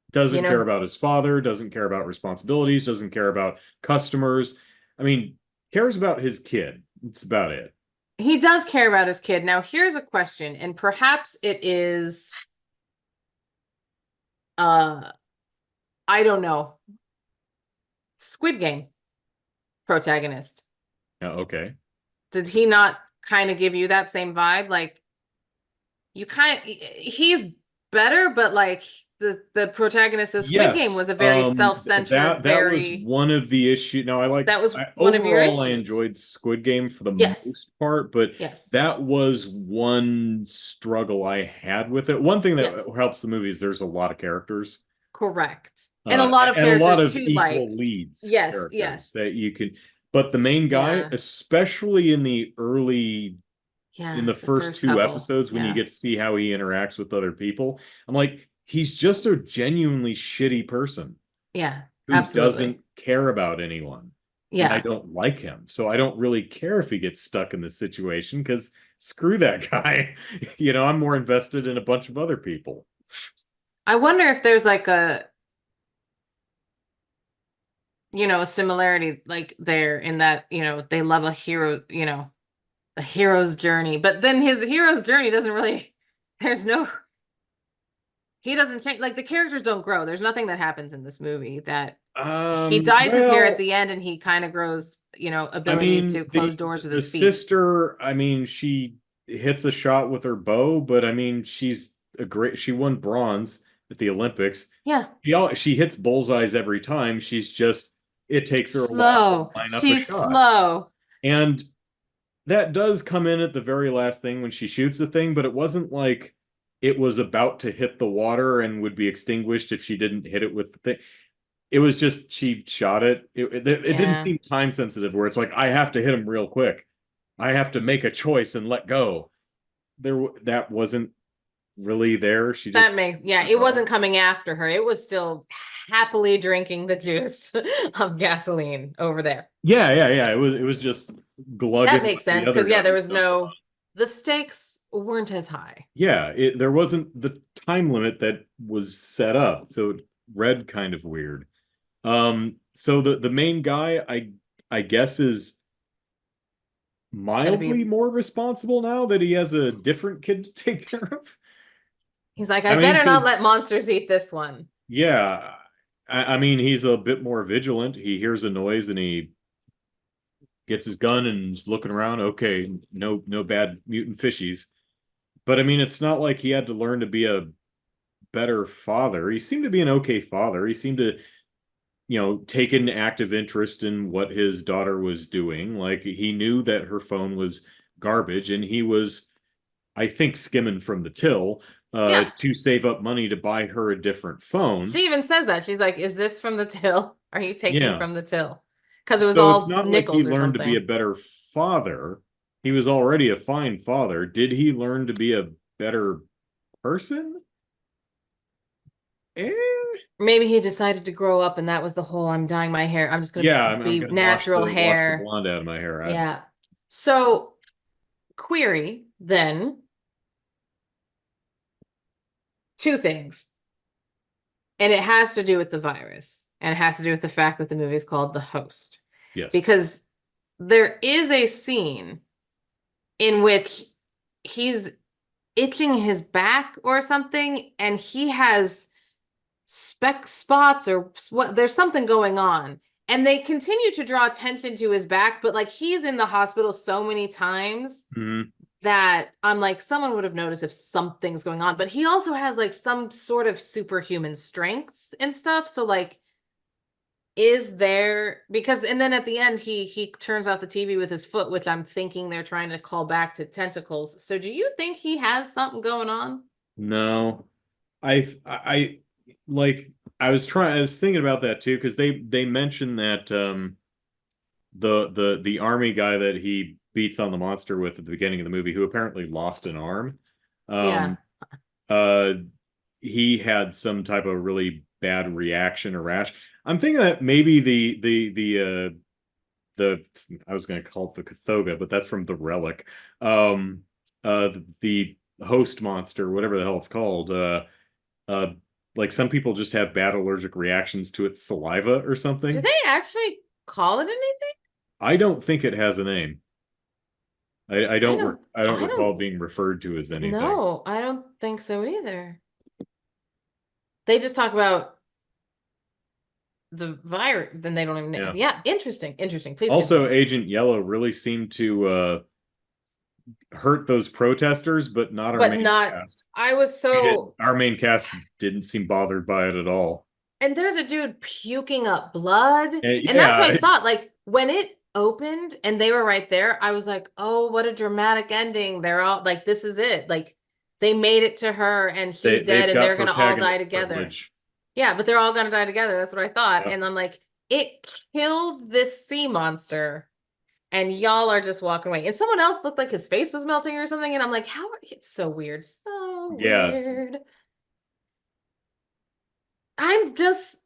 you Doesn't care know, about his father, doesn't care about responsibilities, doesn't care about customers. I mean, cares about his kid. It's about it. he does care about his kid. Now, here's a question, and perhaps it is, uh, I don't know, Squid Game protagonist. Okay. Did he not kind of give you that same vibe? Like, you kind of, he's better, but like the protagonist of Squid Game Yes. was a very self-centered, That was very, one of the issues. Now that was I one of your overall I issues. enjoyed Squid Game for the Yes, most part, but yes, that was one struggle I had with it. One thing yeah, that helps the movie is there's a lot of characters. correct. And a lot of And a lot characters of too, like, equal leads yes, characters yes, that you can, but the main guy, yeah, especially in the early, in yeah, the the first first two couple, episodes, when you yeah, get to see how he interacts with other people, I'm like, he's just a genuinely shitty person yeah, who absolutely, doesn't care about anyone. And I yeah. don't like him. So I don't really care if he gets stuck in this situation because screw that guy. I'm more invested in a bunch of other people. I wonder if there's like a, a similarity like there in that, they love a hero, a hero's journey, but then his hero's journey doesn't really, there's no, he doesn't change, like the characters don't grow. There's nothing that happens in this movie that he dyes his hair at Well, the end and he kind of grows, I abilities mean, to close doors with the his feet. sister, I mean, she hits a shot with her bow, but I mean, she won bronze at the Olympics. Yeah. She hits bullseyes every time. It takes her a while to Slow. line up a She's shot. slow. And that does come in at the very last thing when she shoots the thing, but it wasn't like it was about to hit the water and would be extinguished if she didn't hit it with the thing. It was just she shot it. It didn't Yeah. seem time sensitive where it's like I have to hit him real quick. I have to make a choice and let go. That wasn't really there. She just That makes, yeah, let it go. wasn't coming after her. It was still happily drinking the juice of gasoline over there. Yeah. It was just glugging That what makes the sense other because, yeah, guy there was was dumping. the stakes weren't as high. Yeah, there wasn't the time limit that was set up, so it read kind of weird. So the main guy, I guess, is Gotta be, mildly more responsible now that he has a different kid to take care of. he's like, I I mean, better not because let monsters eat this one. yeah, I mean, he's a bit more vigilant. He hears a noise and he gets his gun and is looking around. Okay, no bad mutant fishies. But I mean, it's not like he had to learn to be a better father. He seemed to be an okay father. He seemed to, take an active interest in what his daughter was doing. Like he knew that her phone was garbage and he was, I think, skimming from the till Yeah. to save up money to buy her a different phone. She even says that. She's like, is this from the till? Are you taking Yeah. from the till? Because it was So it's all not like he nickels or learned to be a something. better father. He was already a fine father. Did he learn to be a better person? Eh. Maybe he decided to grow up and that was the whole I'm dyeing my hair. I'm just gonna Yeah, I'm be gonna natural wash the hair. blonde out of my hair. Yeah. So, query then, two things. And it has to do with the virus. And it has to do with the fact that the movie is called The Host. Yes. Because there is a scene in which he's itching his back or something, and he has speck spots or what, there's something going on. And they continue to draw attention to his back, but like he's in the hospital so many times Mhm. that I'm like, someone would have noticed if something's going on. But he also has like some sort of superhuman strengths and stuff. So like, is there, because and then at the end he turns off the TV with his foot, which I'm thinking they're trying to call back to tentacles. So do you think he has something going on? No. I like I was thinking about that too because they mentioned that the army guy that he beats on the monster with at the beginning of the movie who apparently lost an arm Yeah. um uh he had some type of really bad reaction or rash. I'm thinking that maybe the the I was going to call it the Cathoga, but that's from the Relic. Um, the host monster, whatever the hell it's called. Uh, like some people just have bad allergic reactions to its saliva or Do something. they actually call it anything? I don't think it has a name. I don't, I don't I recall don't, being referred to as anything. no, I don't think so either. They just talk about the virus, then they don't even know. Yeah. Yeah, interesting, interesting. Please Also, continue. Agent Yellow really seemed to hurt those protesters, but not our But main not, cast. I was so, Our main cast didn't seem bothered by it at all. and there's a dude puking up blood. And that's what Yeah, I thought. Like when it opened and they were right there, I was like, oh, what a dramatic ending. They're all like, this is it. Like they made it to her and she's dead they've and got they're gonna all die protagonist together. privilege. Yeah, but they're all gonna die together. That's what I thought. Yeah. And I'm like, it killed this sea monster. And y'all are just walking away. And someone else looked like his face was melting or something. And I'm like, how are it's so weird. So Yeah, weird. I'm just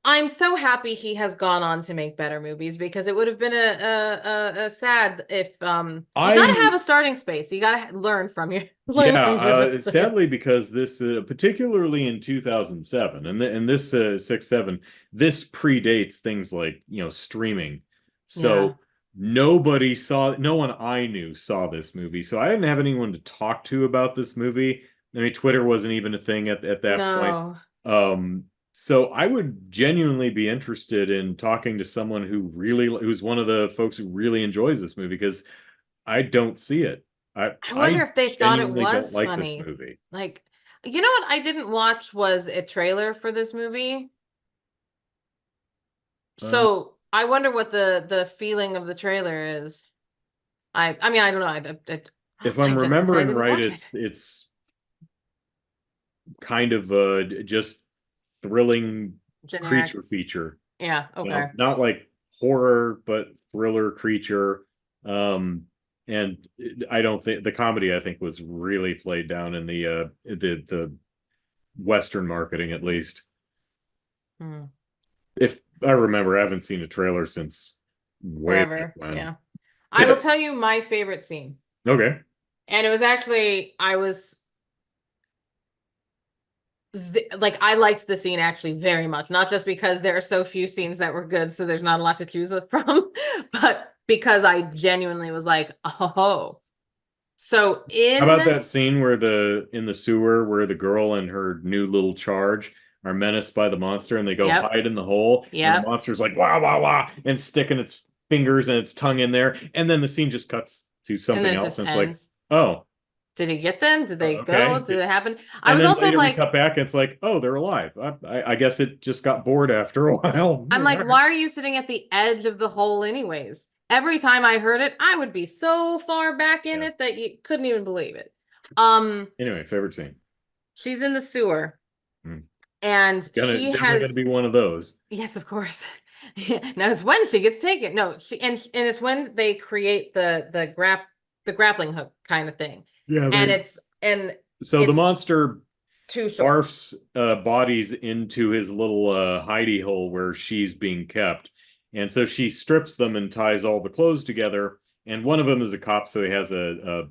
I'm so happy he has gone on to make better movies because it would have been a sad if you got to I have a starting space. You got to learn from your learn yeah, from your mistakes. sadly because this particularly in 2007 and this 6 7 this predates things like, streaming. Yeah. So no one I knew saw this movie. So I didn't have anyone to talk to about this movie. I mean, Twitter wasn't even a thing at that point. No. So I would genuinely be interested in talking to someone who's one of the folks who really enjoys this movie because I don't see it. I wonder I if they thought it genuinely don't was like this funny. movie. Like, you know what I didn't watch was a trailer for this movie. Uh, So I wonder what the feeling of the trailer is. I mean I don't know. if I I'm just I remembering didn't right, watch it. it's kind of just thrilling Generic. creature feature. Yeah, okay. Not like horror, but thriller creature. Um, and I don't think the comedy I think was really played down in the Western marketing at least. Hmm. If I remember, I haven't seen a trailer since way back Forever. when. Yeah. I will tell you my favorite scene. Okay. And it was actually, I was like, I liked the scene actually very much, not just because there are so few scenes that were good, so there's not a lot to choose from, but because I genuinely was like, oh. So How about in, that scene in the sewer where the girl and her new little charge are menaced by the monster and they go yep, hide in the hole and the yep, monster's like wah wah wah and sticking its fingers and its tongue in there and then the scene just cuts to and something then it else just and it's like, ends. oh, Did he get them? Did they go? okay. Did it happen? I And was then also later we like, cut back and it's like, oh, they're alive. I guess it just got bored after a while. I'm like, why are you sitting at the edge of the hole anyways? Every time I heard it, I would be so far back in Yeah. it that you couldn't even believe it. Um, Anyway, favorite scene. she's in the sewer Hmm. and Gonna she definitely gonna has, be one of those. yes, of course. Now it's when she gets taken. No, and it's when they create the grappling hook kind of thing. Yeah, And they so the it's monster too short. barfs bodies into his little hidey hole where she's being kept. And so she strips them and ties all the clothes together. And one of them is a cop, so he has a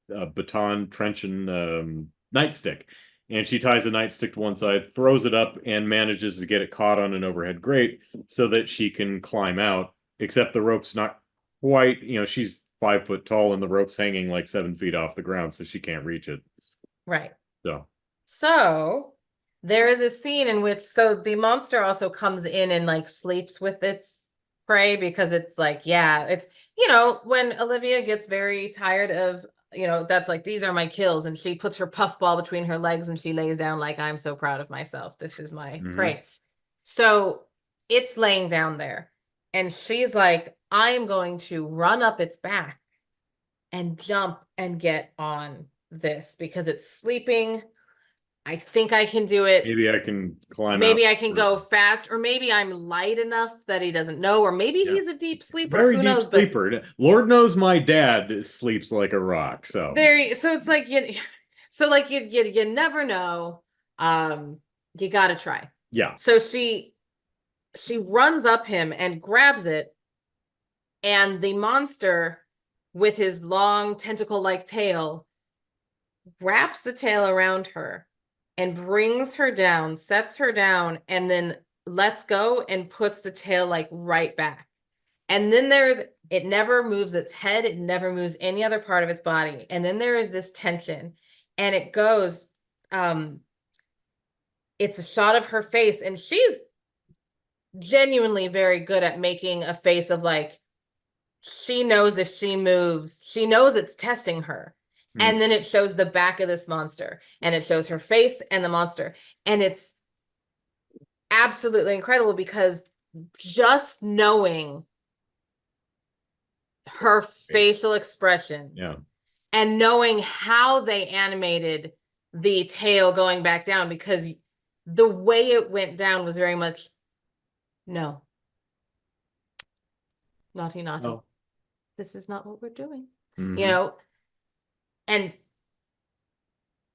baton truncheon nightstick. And she ties a nightstick to one side, throws it up, and manages to get it caught on an overhead grate so that she can climb out. Except the rope's not quite, she's 5 foot tall and the rope's hanging like 7 feet off the ground, so she can't reach it. Right. So So there is a scene in which so the monster also comes in and like sleeps with its prey because it's like, yeah, it's when Olivia gets very tired of, that's like these are my kills, and she puts her puffball between her legs and she lays down like I'm so proud of myself. This is my mhm. prey. So it's laying down there, and she's like, I am going to run up its back and jump and get on this because it's sleeping. I think I can do it. Maybe I can climb out. Maybe I can go fast, or maybe I'm light enough that he doesn't know, or maybe Yeah. he's a deep sleeper. Very Who deep knows? But sleeper. Lord knows my dad sleeps like a rock. So so it's like you never know. You gotta try. yeah. So she runs up him and grabs it And the monster, with his long tentacle-like tail, wraps the tail around her and brings her down, sets her down, and then lets go and puts the tail like right back. And then it never moves its head, it never moves any other part of its body. And then there is this tension, and it goes, it's a shot of her face, and she's genuinely very good at making a face of like, she knows if she moves, she knows it's testing her. And then it shows the back of this monster, and it shows her face and the monster. And it's absolutely incredible because just knowing her facial expressions and knowing how they animated the tail going back down, because the way it went down was very much, no, naughty, naughty. Oh. This is not what we're doing, you know? And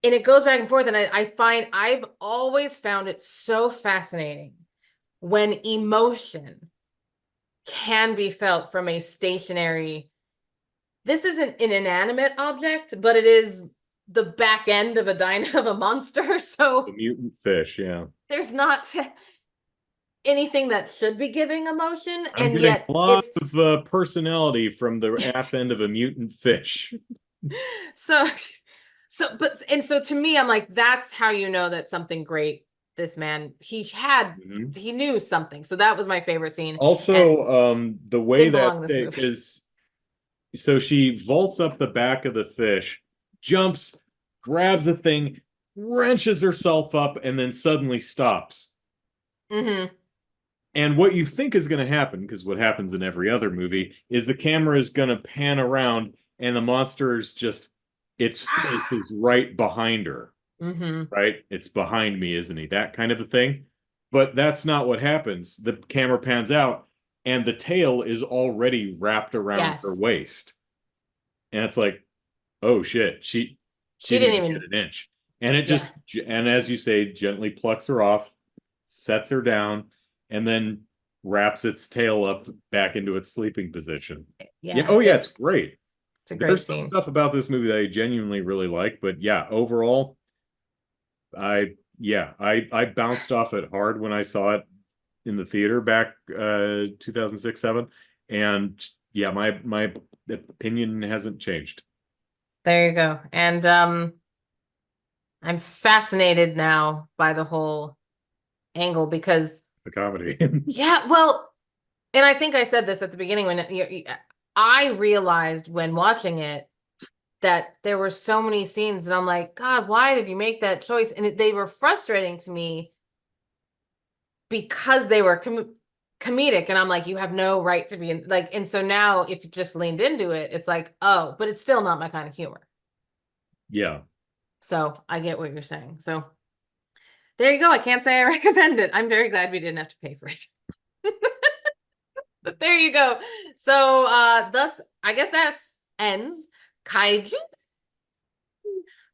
it goes back and forth. And I've always found it so fascinating when emotion can be felt from a stationary, this isn't an inanimate object, but it is the back end of a monster. So the mutant fish, yeah. There's not anything that should be giving emotion, I'm and yet a lot of personality from the ass end of a mutant fish. So to me, I'm like, that's how you know that something great, this man, he knew something. So that was my favorite scene. Also, the way that is, so she vaults up the back of the fish, jumps, grabs the thing, wrenches herself up, and then suddenly stops. And what you think is going to happen, because what happens in every other movie, is the camera is going to pan around and the monster is just, its face is right behind her. Right? It's behind me, isn't he? That kind of a thing. But that's not what happens. The camera pans out and the tail is already wrapped around her waist. And it's like, oh shit, she didn't even get an inch. And it just, and as you say, gently plucks her off, sets her down, and then wraps its tail up back into its sleeping position. It's great. It's a great There's scene. some stuff about this movie that I genuinely really like, but yeah, overall, I bounced off it hard when I saw it in the theater back 2006-07, and yeah, my opinion hasn't changed. There you go. And I'm fascinated now by the whole angle, because the comedy. Well, and I think I said this at the beginning, when I realized when watching it that there were so many scenes that I'm like, God, why did you make that choice? And they were frustrating to me because they were comedic, and I'm like, you have no right to be in, like, and so now if you just leaned into it, it's like, oh, but it's still not my kind of humor. Yeah. So I get what you're saying. So there you go. I can't say I recommend it. I'm very glad we didn't have to pay for it. But there you go. So thus, I guess that ends Kaiju,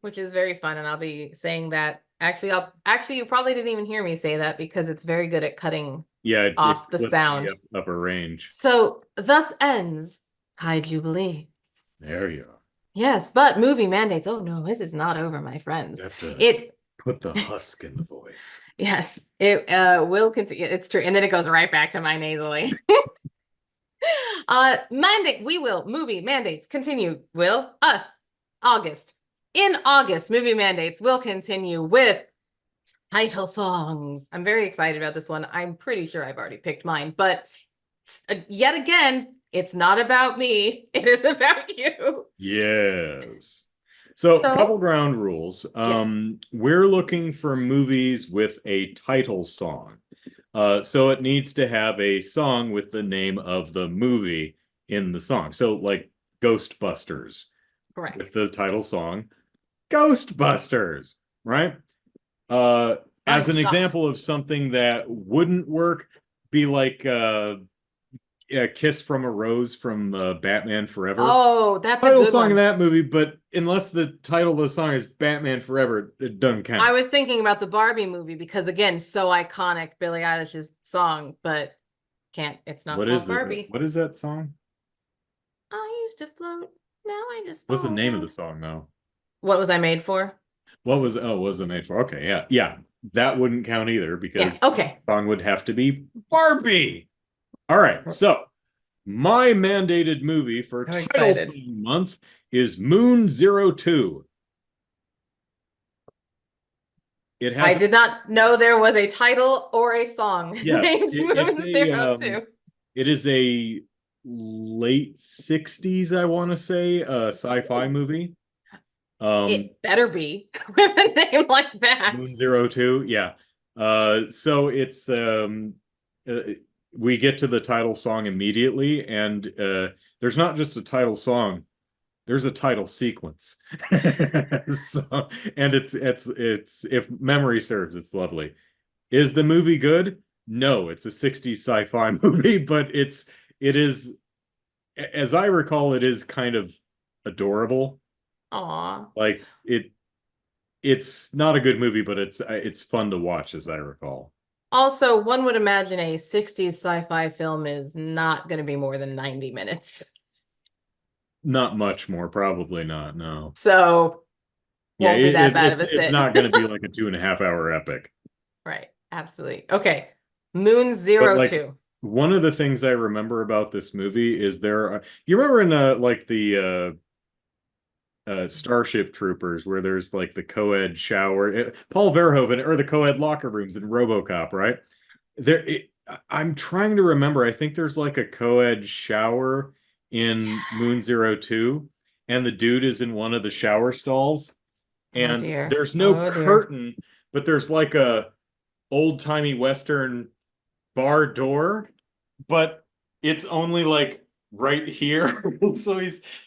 which is very fun, and I'll be saying that. Actually, you probably didn't even hear me say that, because it's very good at cutting off the sound. The upper range. So thus ends Kaijubilee. There you are. Yes, but movie mandates. Oh no, this is not over, my friends. You have to put the husk in the voice. Yes, it will continue. It's true. And then it goes right back to my nasally. Movie mandates continue. In August, movie mandates will continue with title songs. I'm very excited about this one. I'm pretty sure I've already picked mine, but yet again, it's not about me. It is about you. Yes. So a couple ground rules. We're looking for movies with a title song. So it needs to have a song with the name of the movie in the song. So like Ghostbusters. Correct. With the title song, Ghostbusters, right? As an example of something that wouldn't work, be like a Kiss from a Rose from Batman Forever. Oh, that's a title good song one. in that movie, but unless the title of the song is Batman Forever, it doesn't count. I was thinking about the Barbie movie, because again, so iconic, Billie Eilish's song, but it's not called Barbie. What is that song? used to float, now I just What's the fall name of down. the song though? What was I made for? What was it made for? Okay, yeah. That wouldn't count either Yeah, because okay. the song would have to be Barbie. All right, so my mandated movie for I'm title excited. song month is Moon 02. It I has did not know there was a title or a song yes, named it's Moon Zero a Two. it is a late 60s, I want to say, sci-fi movie. It better be with a name like that. Moon 02, yeah. So it's uh, we get to the title song immediately, and there's not just a title song, there's a title sequence. So, and it's if memory serves, it's lovely. Is the movie good? No, it's a 60s sci-fi movie, but it is, as I recall, it is kind of adorable. Aw. Like it's not a good movie, but it's fun to watch, as I recall. Also, one would imagine a 60s sci-fi film is not going to be more than 90 minutes. Not much more, probably not. No. So, Yeah, won't be that bad of a it's sit. not going to be like a 2.5 hour epic. Right. Absolutely. Okay. Moon But Zero like Two. one of the things I remember about this movie is you remember in like the Starship Troopers where there's like the co-ed shower, Paul Verhoeven, or the co-ed locker rooms in RoboCop, right? I'm trying to remember. I think there's like a co-ed shower in Moon Yes. 02, and the dude is in one of the shower stalls, Oh and dear. there's no Oh dear. curtain, but there's like a old-timey Western bar door, but it's only like right here. So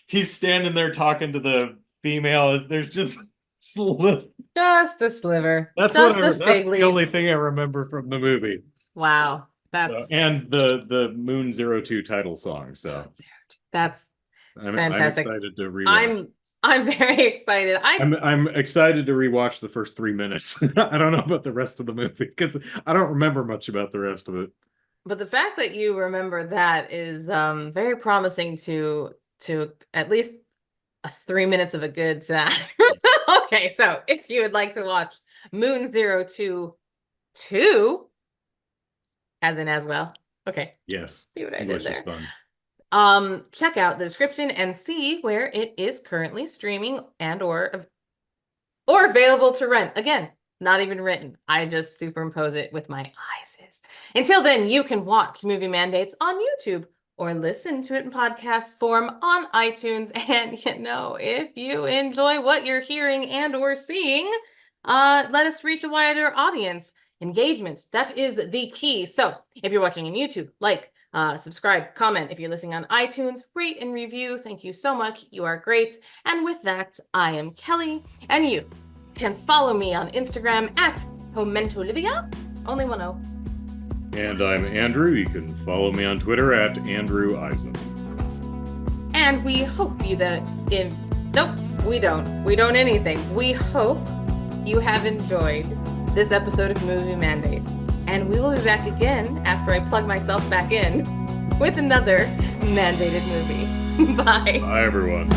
he's standing there talking to the female. There's just Just a sliver. that's Just a that's fig the leaf. only thing I remember from the movie. Wow. That's And the Moon 02 title song. So that's I'm fantastic. excited to rewatch. I'm I'm very excited. I'm excited to rewatch the first 3 minutes. I don't know about the rest of the movie because I don't remember much about the rest of it. But the fact that you remember that is very promising to at least 3 minutes of a good time. Okay, so if you would like to watch Moon 02, as in as well. Okay, Yes, see what I did English is there. fun. Check out the description and see where it is currently streaming and or available to rent. Again, not even written. I just superimpose it with my eyes. Until then, you can watch Movie Mandates on YouTube or listen to it in podcast form on iTunes. And if you enjoy what you're hearing and or seeing, let us reach a wider audience. Engagement, that is the key. So if you're watching on YouTube, subscribe, comment. If you're listening on iTunes, rate and review. Thank you so much. You are great. And with that, I am Kelly, and you can follow me on Instagram at HomentoLivia, only one O. And I'm Andrew. You can follow me on Twitter at Andrew Eisen. And we hope nope, we don't. We don't anything. We hope you have enjoyed this episode of Movie Mandates. And we will be back again after I plug myself back in with another mandated movie. Bye. Bye, everyone.